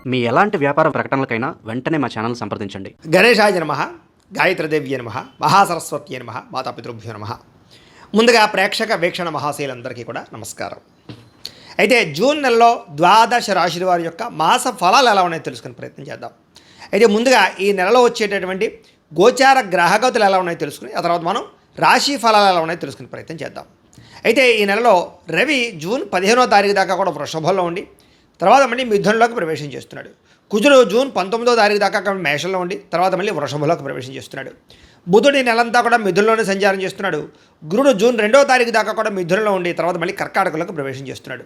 మీ ఎలాంటి వ్యాపార ప్రకటనలకైనా వెంటనే మా ఛానల్ సంప్రదించండి. గణేశాయ నమః, గాయత్రీదేవ్య నమః, మహాసరస్వత్యే నమః, మాతాపితృభ్యో నమః. ముందుగా ప్రేక్షక వీక్షణ మహాశీలందరికీ కూడా నమస్కారం. అయితే జూన్ నెలలో ద్వాదశ రాశుల వారి యొక్క మాస ఫలాలు ఎలా ఉన్నాయో తెలుసుకునే ప్రయత్నం చేద్దాం. అయితే ముందుగా ఈ నెలలో వచ్చేటటువంటి గోచార గ్రహగతులు ఎలా ఉన్నాయో తెలుసుకుని ఆ తర్వాత మనం రాశి ఫలాలు ఎలా ఉన్నాయో తెలుసుకునే ప్రయత్నం చేద్దాం. అయితే ఈ నెలలో రవి జూన్ 15వ తారీఖు దాకా కూడా వృషభంలో ఉండి తర్వాత మళ్ళీ మిథునంలోకి ప్రవేశం చేస్తున్నాడు. కుజుడు జూన్ 19వ తారీఖు దాకా మేషంలో ఉండి తర్వాత మళ్ళీ వృషభంలోకి ప్రవేశం చేస్తున్నాడు. బుధుడు ఈ నెలంతా కూడా మిథునంలోనే సంచారం చేస్తున్నాడు. గురుడు జూన్ 2వ తారీఖు దాకా కూడా మిథునంలో ఉండి తర్వాత మళ్ళీ కర్కాటకంలోకి ప్రవేశం చేస్తున్నాడు.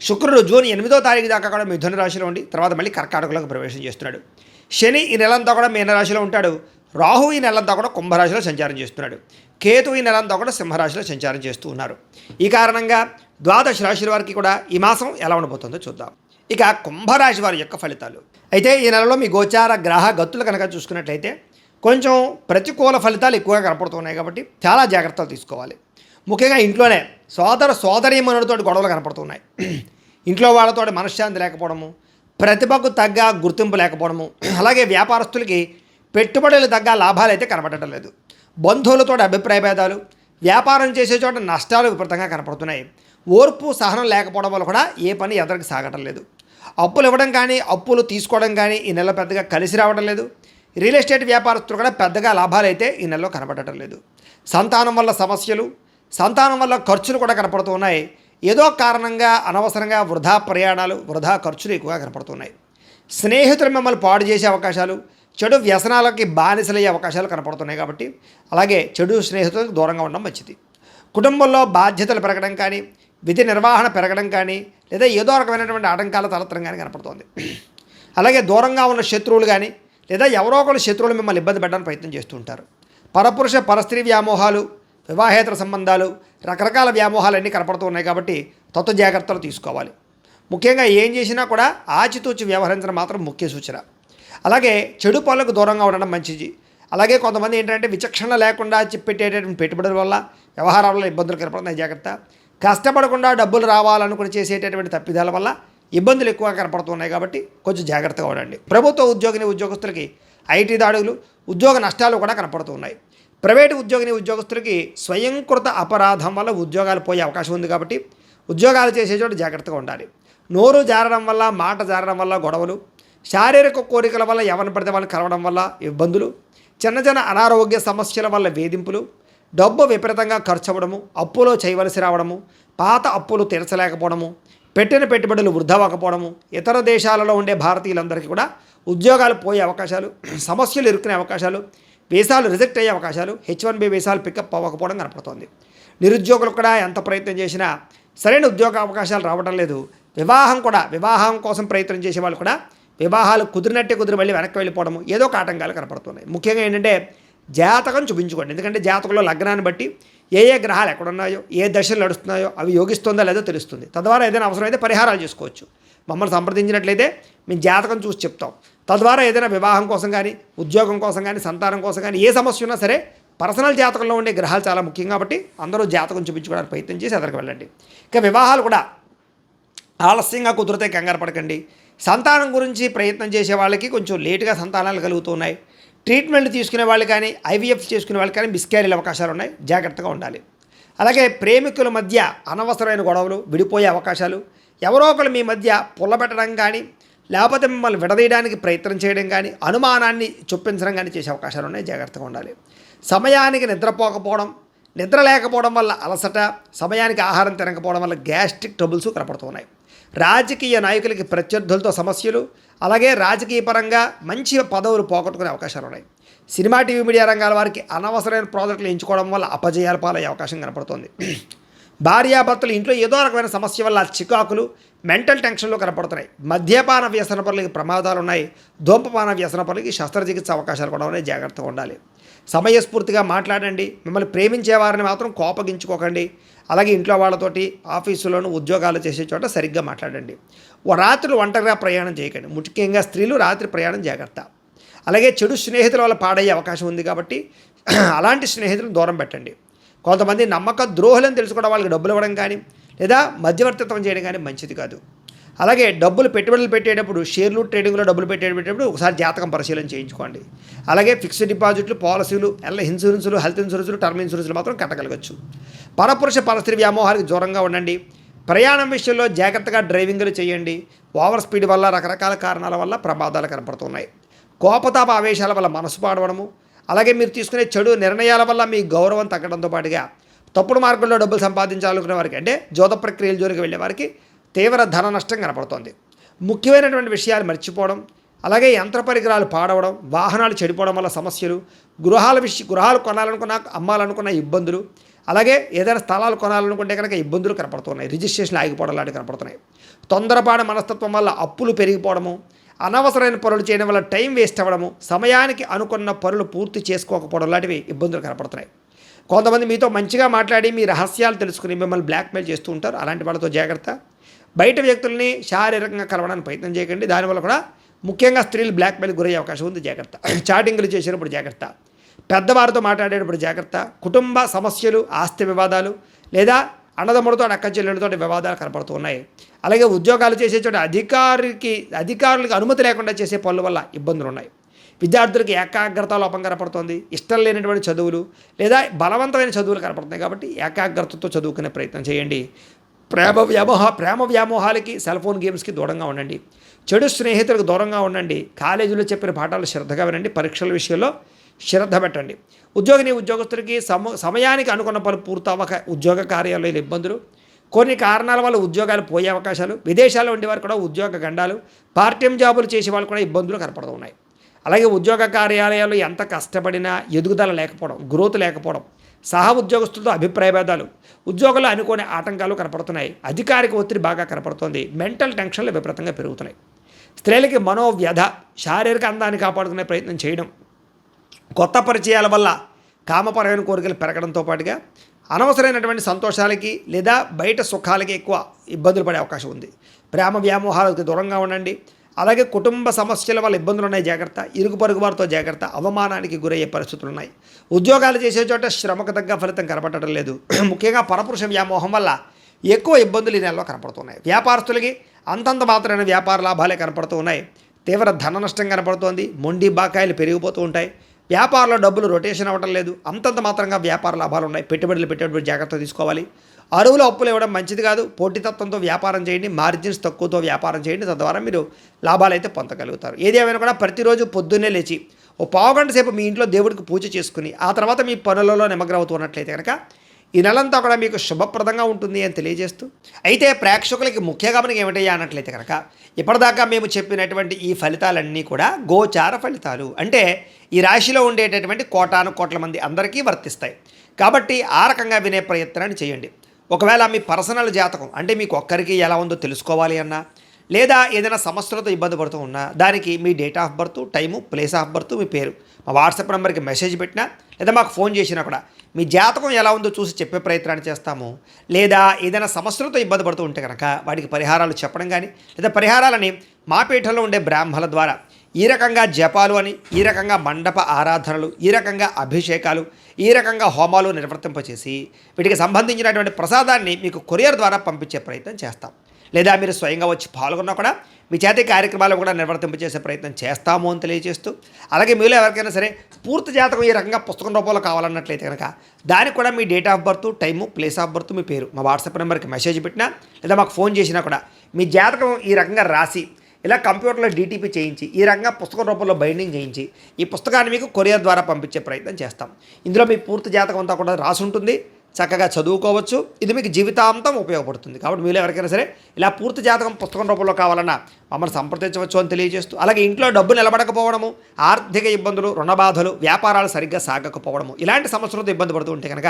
శుక్రుడు జూన్ 8వ తారీఖు దాకా కూడా మిథున రాశిలో ఉండి తర్వాత మళ్ళీ కర్కాటకంలోకి ప్రవేశం చేస్తున్నాడు. శని ఈ నెలంతా కూడా మీనరాశిలో ఉంటాడు. రాహు ఈ నెలంతా కూడా కుంభరాశిలో సంచారం చేస్తున్నాడు. కేతు ఈ నెలంతా కూడా సింహరాశిలో సంచారం చేస్తూ ఉన్నారు. ఈ కారణంగా ద్వాదశ రాశుల వారికి కూడా ఈ మాసం ఎలా ఉండబోతుందో చూద్దాం. ఇక కుంభరాశి వారి యొక్క ఫలితాలు. అయితే ఈ నెలలో మీ గోచార గ్రహ గతులు కనుక చూసుకున్నట్లయితే కొంచెం ప్రతికూల ఫలితాలు ఎక్కువగా కనపడుతున్నాయి కాబట్టి చాలా జాగ్రత్తలు తీసుకోవాలి. ముఖ్యంగా ఇంట్లోనే సోదరీమణులతో గొడవలు కనపడుతున్నాయి. ఇంట్లో వాళ్ళతో మనశ్శాంతి లేకపోవడము, ప్రతిభకు తగ్గ గుర్తింపు లేకపోవడము, అలాగే వ్యాపారస్తులకి పెట్టుబడులు తగ్గ లాభాలు అయితే కనపడటం లేదు. బంధువులతో అభిప్రాయ భేదాలు, వ్యాపారం చేసే చోట నష్టాలు విపరీతంగా కనపడుతున్నాయి. ఓర్పు సహనం లేకపోవడం వల్ల కూడా ఏ పని ఎదరికి సాగటం లేదు. అప్పులు ఇవ్వడం కానీ అప్పులు తీసుకోవడం కానీ ఈ నెల పెద్దగా కలిసి రావడం లేదు. రియల్ ఎస్టేట్ వ్యాపారస్తులు కూడా పెద్దగా లాభాలు అయితే ఈ నెలలో కనపడటం లేదు. సంతానం వల్ల సమస్యలు, సంతానం వల్ల ఖర్చులు కూడా కనపడుతూ ఉన్నాయి. ఏదో కారణంగా అనవసరంగా వృధా ప్రయాణాలు, వృధా ఖర్చులు ఎక్కువగా కనపడుతున్నాయి. స్నేహితులు మిమ్మల్ని పాడు చేసే అవకాశాలు, చెడు వ్యసనాలకి బానిసలయ్యే అవకాశాలు కనపడుతున్నాయి. కాబట్టి అలాగే చెడు స్నేహితులకు దూరంగా ఉండడం మంచిది. కుటుంబంలో బాధ్యతలు పెరగడం కానీ, విధి నిర్వహణ పెరగడం కానీ, లేదా ఏదో రకమైనటువంటి ఆటంకాల తలెత్తడం కానీ కనపడుతోంది. అలాగే దూరంగా ఉన్న శత్రువులు కానీ లేదా ఎవరో ఒకరు శత్రువులు మిమ్మల్ని ఇబ్బంది పెట్టడానికి ప్రయత్నం చేస్తూ ఉంటారు. పరపురుష పరస్త్రీ వ్యామోహాలు, వివాహేతర సంబంధాలు, రకరకాల వ్యామోహాలు అన్నీ కనపడుతూ ఉన్నాయి. కాబట్టి తత్వ జాగ్రత్తలు తీసుకోవాలి. ముఖ్యంగా ఏం చేసినా కూడా ఆచితూచి వ్యవహరించడం మాత్రం ముఖ్య సూచన. అలాగే చెడు పనులకు దూరంగా ఉండడం మంచిది. అలాగే కొంతమంది ఏంటంటే విచక్షణ లేకుండా పెట్టేటటువంటి పెట్టుబడుల వల్ల వ్యవహారాలలో ఇబ్బందులు కనపడుతున్నాయి. జాగ్రత్త. కష్టపడకుండా డబ్బులు రావాలనుకుని చేసేటటువంటి తప్పిదాల వల్ల ఇబ్బందులు ఎక్కువ కనపడుతున్నాయి. కాబట్టి కొంచెం జాగ్రత్తగా ఉండండి. ప్రభుత్వ ఉద్యోగస్తులకి ఐటీ దాడులు, ఉద్యోగ నష్టాలు కూడా కనపడుతున్నాయి. ప్రైవేటు ఉద్యోగస్తులకి స్వయంకృత అపరాధం వల్ల ఉద్యోగాలు పోయే అవకాశం ఉంది. కాబట్టి ఉద్యోగాలు చేసే చోట జాగ్రత్తగా ఉండాలి. నోరు జారడం వల్ల, మాట జారడం వల్ల గొడవలు, శారీరక కోరికల వల్ల ఎవరిని పడితే వాళ్ళని కలవడం వల్ల ఇబ్బందులు, చిన్న అనారోగ్య సమస్యల వల్ల వేధింపులు, డబ్బు విపరీతంగా ఖర్చు అవ్వడము, అప్పులో చేయవలసి రావడము, పాత అప్పులు తీర్చలేకపోవడము, పెట్టిన పెట్టుబడులు వృధా అవ్వకపోవడము, ఇతర దేశాలలో ఉండే భారతీయులందరికీ కూడా ఉద్యోగాలు పోయే అవకాశాలు, సమస్యలు ఇరుక్కునే అవకాశాలు, వీసాలు రిజెక్ట్ అయ్యే అవకాశాలు, H1B వీసాలు పికప్ అవ్వకపోవడం కనపడుతోంది. నిరుద్యోగులు కూడా ఎంత ప్రయత్నం చేసినా సరైన ఉద్యోగ అవకాశాలు రావడం లేదు. వివాహం కోసం ప్రయత్నం చేసే వాళ్ళు కూడా వివాహాలు కుదిరినట్టే కుదిరి మళ్ళీ వెనక్కి వెళ్ళిపోవడము, ఏదో ఒక ఆటంకాలు కనపడుతున్నాయి. ముఖ్యంగా ఏంటంటే జాతకం చూపించుకోండి. ఎందుకంటే జాతకంలో లగ్నాన్ని బట్టి ఏ గ్రహాలు ఎక్కడున్నాయో, ఏ దశలు నడుస్తున్నాయో అవి యోగిస్తుందో లేదో తెలుస్తుంది. తద్వారా ఏదైనా అవసరమైతే పరిహారాలు చేసుకోవచ్చు. మమ్మల్ని సంప్రదించినట్లయితే మేము జాతకం చూసి చెప్తాం. తద్వారా ఏదైనా వివాహం కోసం కానీ, ఉద్యోగం కోసం కానీ, సంతానం కోసం కానీ ఏ సమస్య ఉన్నా సరే పర్సనల్ జాతకంలో ఉండే గ్రహాలు చాలా ముఖ్యం. కాబట్టి అందరూ జాతకం చూపించుకోవడానికి ప్రయత్నం చేసి ఎదరికి వెళ్ళండి. ఇక వివాహాలు కూడా ఆలస్యంగా కుదిరితే కంగారు పడకండి. సంతానం గురించి ప్రయత్నం చేసే వాళ్ళకి కొంచెం లేటుగా సంతానాలు కలుగుతున్నాయి. ట్రీట్మెంట్ తీసుకునే వాళ్ళు కానీ, IVF చేసుకునే వాళ్ళు కానీ మిస్క్యారీల అవకాశాలు ఉన్నాయి. జాగ్రత్తగా ఉండాలి. అలాగే ప్రేమికుల మధ్య అనవసరమైన గొడవలు, విడిపోయే అవకాశాలు, ఎవరో ఒకరు మీ మధ్య పుల్లబెట్టడం కానీ, లేకపోతే మిమ్మల్ని విడదీయడానికి ప్రయత్నం చేయడం కానీ, అనుమానాన్ని చొప్పించడం కానీ చేసే అవకాశాలు ఉన్నాయి. జాగ్రత్తగా ఉండాలి. సమయానికి నిద్రపోకపోవడం, నిద్ర లేకపోవడం వల్ల అలసట, సమయానికి ఆహారం తినకపోవడం వల్ల గ్యాస్ట్రిక్ ట్రబుల్స్ కనపడుతున్నాయి. రాజకీయ నాయకులకి ప్రత్యర్థులతో సమస్యలు, అలాగే రాజకీయ పరంగా మంచి పదవులు పోగొట్టుకునే అవకాశాలు ఉన్నాయి. సినిమా, టీవీ, మీడియా రంగాల వారికి అనవసరమైన ప్రాజెక్టులు ఎంచుకోవడం వల్ల అపజయాల పాలయ్యే అవకాశం కనపడుతుంది. భార్యాభర్తలు ఇంట్లో ఏదో రకమైన సమస్య వల్ల చికాకులు, మెంటల్ టెన్షన్లు కనపడుతున్నాయి. మద్యపాన వ్యసన పనులకి ప్రమాదాలు ఉన్నాయి. ధూమపాన వ్యసన పనులకి శస్త్రచికిత్స అవకాశాలు కూడా ఉన్నాయి. జాగ్రత్తగా ఉండాలి. సమయస్ఫూర్తిగా మాట్లాడండి. మిమ్మల్ని ప్రేమించే వారిని మాత్రం కోపగించుకోకండి. అలాగే ఇంట్లో వాళ్ళతోటి, ఆఫీసులోను, ఉద్యోగాలు చేసే చోట సరిగ్గా మాట్లాడండి. రాత్రులు ఒంటరిగా ప్రయాణం చేయకండి. ముఖ్యంగా స్త్రీలు రాత్రి ప్రయాణం జాగ్రత్త. అలాగే చెడు స్నేహితుల వల్ల పాడయ్యే అవకాశం ఉంది. కాబట్టి అలాంటి స్నేహితులను దూరం పెట్టండి. కొంతమంది నమ్మక ద్రోహులను తెలుసుకోవడం, వాళ్ళకి డబ్బులు ఇవ్వడం కానీ లేదా మధ్యవర్తిత్వం చేయడం కానీ మంచిది కాదు. అలాగే డబ్బులు పెట్టుబడులు పెట్టేటప్పుడు షేర్లు ట్రేడింగ్లో డబ్బులు పెట్టేటప్పుడు ఒకసారి జాతకం పరిశీలన చేయించుకోండి. అలాగే ఫిక్స్డ్ డిపాజిట్లు, పాలసీలు, ఇన్సూరెన్సులు, హెల్త్ ఇన్సూరెన్సులు, టర్మ్ ఇన్సూరెన్సులు మాత్రం కట్టగలగచ్చు. పరపురుష పరస్త్రీ వ్యామోహాలకు దూరంగా ఉండండి. ప్రయాణం విషయంలో జాగ్రత్తగా డ్రైవింగ్లు చేయండి. ఓవర్ స్పీడ్ వల్ల రకరకాల కారణాల వల్ల ప్రమాదాలు కనపడుతున్నాయి. కోపతాప ఆవేశాల వల్ల మనసు పాడవడము, అలాగే మీరు తీసుకునే చెడు నిర్ణయాల వల్ల మీ గౌరవం తగ్గడంతో పాటుగా తప్పుడు మార్గంలో డబ్బులు సంపాదించాలనుకునే వారికి, అంటే జోద ప్రక్రియల జోలికి వెళ్ళే వారికి తీవ్ర ధన నష్టం కనపడుతోంది. ముఖ్యమైనటువంటి విషయాలు మర్చిపోవడం, అలాగే యంత్ర పరికరాలు పాడవడం, వాహనాలు చెడిపోవడం వల్ల సమస్యలు, గృహాలు కొనాలనుకున్నా అమ్మాలనుకున్న ఇబ్బందులు, అలాగే ఏదైనా స్థలాలు కొనాలనుకుంటే కనుక ఇబ్బందులు కనపడుతున్నాయి. రిజిస్ట్రేషన్లు ఆగిపోవడం లాంటివి కనపడుతున్నాయి. తొందరపాటు మనస్తత్వం వల్ల అప్పులు పెరిగిపోవడము, అనవసరమైన పనులు చేయడం వల్ల టైం వేస్ట్ అవ్వడము, సమయానికి అనుకున్న పనులు పూర్తి చేసుకోకపోవడం లాంటివి ఇబ్బందులు కనపడుతున్నాయి. కొంతమంది మీతో మంచిగా మాట్లాడి మీ రహస్యాలు తెలుసుకుని మిమ్మల్ని బ్లాక్మెయిల్ చేస్తూ ఉంటారు. అలాంటి వాళ్ళతో జాగ్రత్త. బయట వ్యక్తుల్ని శారీరకంగా కలవడానికి ప్రయత్నం చేయకండి. దానివల్ల కూడా ముఖ్యంగా స్త్రీలు బ్లాక్మెయిల్ గురయ్యే అవకాశం ఉంది. జాగ్రత్త. చాటింగ్లు చేసేటప్పుడు జాగ్రత్త. పెద్దవారితో మాట్లాడేటప్పుడు జాగ్రత్త. కుటుంబ సమస్యలు, ఆస్తి వివాదాలు, లేదా అన్నదమ్ములతో అక్క చెల్లెలతో వివాదాలు కనపడుతూ ఉన్నాయి. అలాగే ఉద్యోగాలు చేసే చోట అధికారులకు అనుమతి లేకుండా చేసే పనుల వల్ల ఇబ్బందులు ఉన్నాయి. విద్యార్థులకు ఏకాగ్రత లోపం కనపడుతుంది. ఇష్టం లేనటువంటి చదువులు లేదా బలవంతమైన చదువులు కనపడుతున్నాయి. కాబట్టి ఏకాగ్రతతో చదువుకునే ప్రయత్నం చేయండి. ప్రేమ వ్యామోహాలకి, సెల్ ఫోన్ గేమ్స్కి దూరంగా ఉండండి. చెడు స్నేహితులకు దూరంగా ఉండండి. కాలేజీలో చెప్పిన పాఠాలు శ్రద్ధగా వినండి. పరీక్షల విషయంలో శ్రద్ధ పెట్టండి. ఉద్యోగస్తులకి సమయానికి అనుకున్న పనులు పూర్తవ్వక ఉద్యోగ కార్యాలయాలు ఇబ్బందులు, కొన్ని కారణాల వల్ల ఉద్యోగాలు పోయే అవకాశాలు, విదేశాల్లో ఉండేవారు కూడా ఉద్యోగ గండాలు, పార్ట్ టైం జాబులు చేసే వాళ్ళు కూడా ఇబ్బందులు కనపడుతూ ఉన్నాయి. అలాగే ఉద్యోగ కార్యాలయాలు ఎంత కష్టపడినా ఎదుగుదల లేకపోవడం, గ్రోత్ లేకపోవడం, సహ ఉద్యోగస్తులతో అభిప్రాయ భేదాలు, ఉద్యోగాలు అనుకోని ఆటంకాలు కనపడుతున్నాయి. అధికారిక ఒత్తిడి బాగా కనపడుతోంది. మెంటల్ టెన్షన్లు విపరీతంగా పెరుగుతున్నాయి. స్త్రీలకి మనోవ్యధ, శారీరక అందాన్ని కాపాడుకునే ప్రయత్నం చేయడం, కొత్త పరిచయాల వల్ల కామపరమైన కోరికలు పెరగడంతో పాటుగా అనవసరమైనటువంటి సంతోషాలకి లేదా బయట సుఖాలకి ఎక్కువ ఇబ్బందులు పడే అవకాశం ఉంది. ప్రేమ వ్యామోహాలకు దూరంగా ఉండండి. అలాగే కుటుంబ సమస్యల వల్ల ఇబ్బందులు ఉన్నాయి. జాగ్రత్త. ఇరుగు పొరుగు వారితో జాగ్రత్త. అవమానానికి గురయ్యే పరిస్థితులు ఉన్నాయి. ఉద్యోగాలు చేసే చోట శ్రమకు తగ్గ ఫలితం కనపడటం లేదు. ముఖ్యంగా పరపురుష వ్యామోహం వల్ల ఎక్కువ ఇబ్బందులు ఈ నెలలో కనపడుతున్నాయి. వ్యాపారస్తులకి అంతంత మాత్రమైన వ్యాపార లాభాలే కనపడుతూ ఉన్నాయి. తీవ్ర ధన నష్టం కనపడుతోంది. మొండి బాకాయలు పెరిగిపోతూ ఉంటాయి. వ్యాపారంలో డబ్బులు రొటేషన్ అవ్వడం లేదు. అంతంత మాత్రంగా వ్యాపార లాభాలు ఉన్నాయి. పెట్టుబడులు పెట్టేటప్పుడు జాగ్రత్త తీసుకోవాలి. అరువులు అప్పులు ఇవ్వడం మంచిది కాదు. పోటీతత్వంతో వ్యాపారం చేయండి. మార్జిన్స్ తక్కువతో వ్యాపారం చేయండి. తద్వారా మీరు లాభాలు అయితే పొందగలుగుతారు. ఏది ఏమైనా కూడా ప్రతిరోజు పొద్దున్నే లేచి ఓ పావుగంట సేపు మీ ఇంట్లో దేవుడికి పూజ చేసుకుని ఆ తర్వాత మీ పనులలో నిమగ్నమవుతున్నట్లయితే కనుక ఈ నెలంతా కూడా మీకు శుభప్రదంగా ఉంటుంది అని తెలియజేస్తూ, అయితే ప్రేక్షకులకి ముఖ్య గమనిక ఏమిటయ్యా అన్నట్లయితే కనుక ఇప్పటిదాకా మేము చెప్పినటువంటి ఈ ఫలితాలన్నీ కూడా గోచార ఫలితాలు, అంటే ఈ రాశిలో ఉండేటటువంటి కోటాను మంది అందరికీ వర్తిస్తాయి. కాబట్టి ఆ రకంగా వినే ప్రయత్నాన్ని చేయండి. ఒకవేళ మీ పర్సనల్ జాతకం, అంటే మీకు ఒక్కరికి ఎలా ఉందో తెలుసుకోవాలి అన్నా, లేదా ఏదైనా సమస్యలతో ఇబ్బంది పడుతూ ఉన్నా దానికి మీ date of birth, time, place of birth, మీ పేరు మా వాట్సాప్ నెంబర్కి మెసేజ్ పెట్టినా లేదా మాకు ఫోన్ చేసినా కూడా మీ జాతకం ఎలా ఉందో చూసి చెప్పే ప్రయత్నాన్ని చేస్తాము. లేదా ఏదైనా సమస్యలతో ఇబ్బంది పడుతూ ఉంటే కనుక వాటికి పరిహారాలు చెప్పడం కానీ, లేదా పరిహారాలని మా పీఠంలో ఉండే బ్రాహ్మణుల ద్వారా ఈ రకంగా జపాలు అని, ఈ రకంగా మండప ఆరాధనలు, ఈ రకంగా అభిషేకాలు, ఈ రకంగా హోమాలు నిర్వర్తింపచేసి వీటికి సంబంధించినటువంటి ప్రసాదాన్ని మీకు కొరియర్ ద్వారా పంపించే ప్రయత్నం చేస్తాం. లేదా మీరు స్వయంగా వచ్చి పాల్గొన్నా కూడా మీ చేతి కార్యక్రమాలు కూడా నిర్వర్తింపచేసే ప్రయత్నం చేస్తాము అని తెలియజేస్తూ, అలాగే మీలో ఎవరికైనా సరే పూర్తి జాతకం ఈ రకంగా పుస్తకం రూపంలో కావాలన్నట్లయితే కనుక దానికి కూడా మీ date of birth, time, place of birth, మీ పేరు మా వాట్సాప్ నెంబర్కి మెసేజ్ పెట్టినా లేదా మాకు ఫోన్ చేసినా కూడా మీ జాతకం ఈ రకంగా రాసి ఇలా కంప్యూటర్లో డీటీపీ చేయించి ఈ రకంగా పుస్తకం రూపంలో బైండింగ్ చేయించి ఈ పుస్తకాన్ని మీకు కొరియర్ ద్వారా పంపించే ప్రయత్నం చేస్తాం. ఇందులో మీ పూర్తి జాతకం అంతా కూడా రాసి ఉంటుంది. చక్కగా చదువుకోవచ్చు. ఇది మీకు జీవితాంతం ఉపయోగపడుతుంది. కాబట్టి మీరు ఎవరికైనా సరే ఇలా పూర్తి జాతకం పుస్తకం రూపంలో కావాలన్నా మమ్మల్ని సంప్రదించవచ్చు అని తెలియజేస్తూ, అలాగే ఇంట్లో డబ్బు నిలబడకపోవడము, ఆర్థిక ఇబ్బందులు, రుణబాధలు, వ్యాపారాలు సరిగ్గా సాగకపోవడము, ఇలాంటి సమస్యలతో ఇబ్బంది పడుతూ ఉంటే కనుక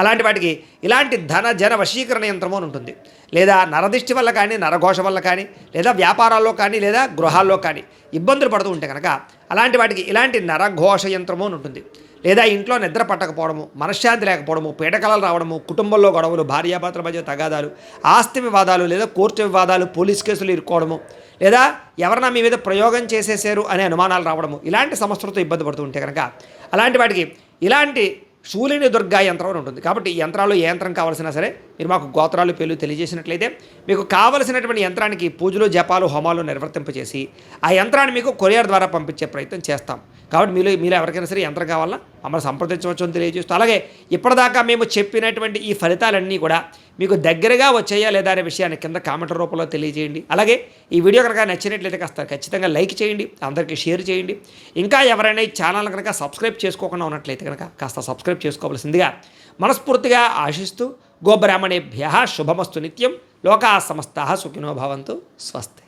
అలాంటి వాటికి ఇలాంటి జన వశీకరణ యంత్రము అని ఉంటుంది. లేదా నరదిష్టి వల్ల కానీ, నరఘోష వల్ల కానీ, లేదా వ్యాపారాల్లో కానీ, లేదా గృహాల్లో కానీ ఇబ్బందులు పడుతూ ఉంటే కనుక అలాంటి వాటికి ఇలాంటి నరఘోష యంత్రము అని ఉంటుంది. లేదా ఇంట్లో నిద్ర పట్టకపోవడము, మనశ్శాంతి లేకపోవడము, పీడకలలు రావడము, కుటుంబంలో గొడవలు, భార్యాభర్తల మధ్య తగాదాలు, ఆస్తి వివాదాలు, లేదా కోర్టు వివాదాలు, పోలీస్ కేసులు ఇరుక్కోవడము, లేదా ఎవరైనా మీ మీద ప్రయోగం చేసేసారు అనే అనుమానాలు రావడము, ఇలాంటి సమస్యలతో ఇబ్బంది పడుతూ ఉంటే కనుక అలాంటి వాటికి ఇలాంటి శూలిని దుర్గా యంత్రం అని ఉంటుంది. కాబట్టి ఈ యంత్రాలు ఏ యంత్రం కావాల్సినా సరే మీరు మాకు గోత్రాలు పేర్లు తెలియజేసినట్లయితే మీకు కావలసినటువంటి యంత్రానికి పూజలు జపాలు హోమాలు నిర్వర్తింపచేసి ఆ యంత్రాన్ని మీకు కొరియర్ ద్వారా పంపించే ప్రయత్నం చేస్తాం. కాబట్టి మీరు ఎవరికైనా సరే యంత్రం కావాలన్నా మమ్మల్ని సంప్రదించవచ్చు అని తెలియజేస్తూ, అలాగే ఇప్పటిదాకా మేము చెప్పినటువంటి ఈ ఫలితాలన్నీ కూడా మీకు దగ్గరగా వచ్చాయా లేదా అనే విషయాన్ని కింద కామెంట్ రూపంలో తెలియజేయండి. అలాగే ఈ వీడియో కనుక నచ్చినట్లయితే కాస్త ఖచ్చితంగా లైక్ చేయండి, అందరికీ షేర్ చేయండి. ఇంకా ఎవరైనా ఈ ఛానల్ కనుక సబ్స్క్రైబ్ చేసుకోకుండా ఉన్నట్లయితే కనుక కాస్త సబ్స్క్రైబ్ చేసుకోవాల్సిందిగా మనస్ఫూర్తిగా ఆశిస్తూ, గోబ్రాహ్మణేభ్యః శుభమస్తు నిత్యం, లోకాః సమస్తాః సుఖినో భవంతు, స్వస్తి.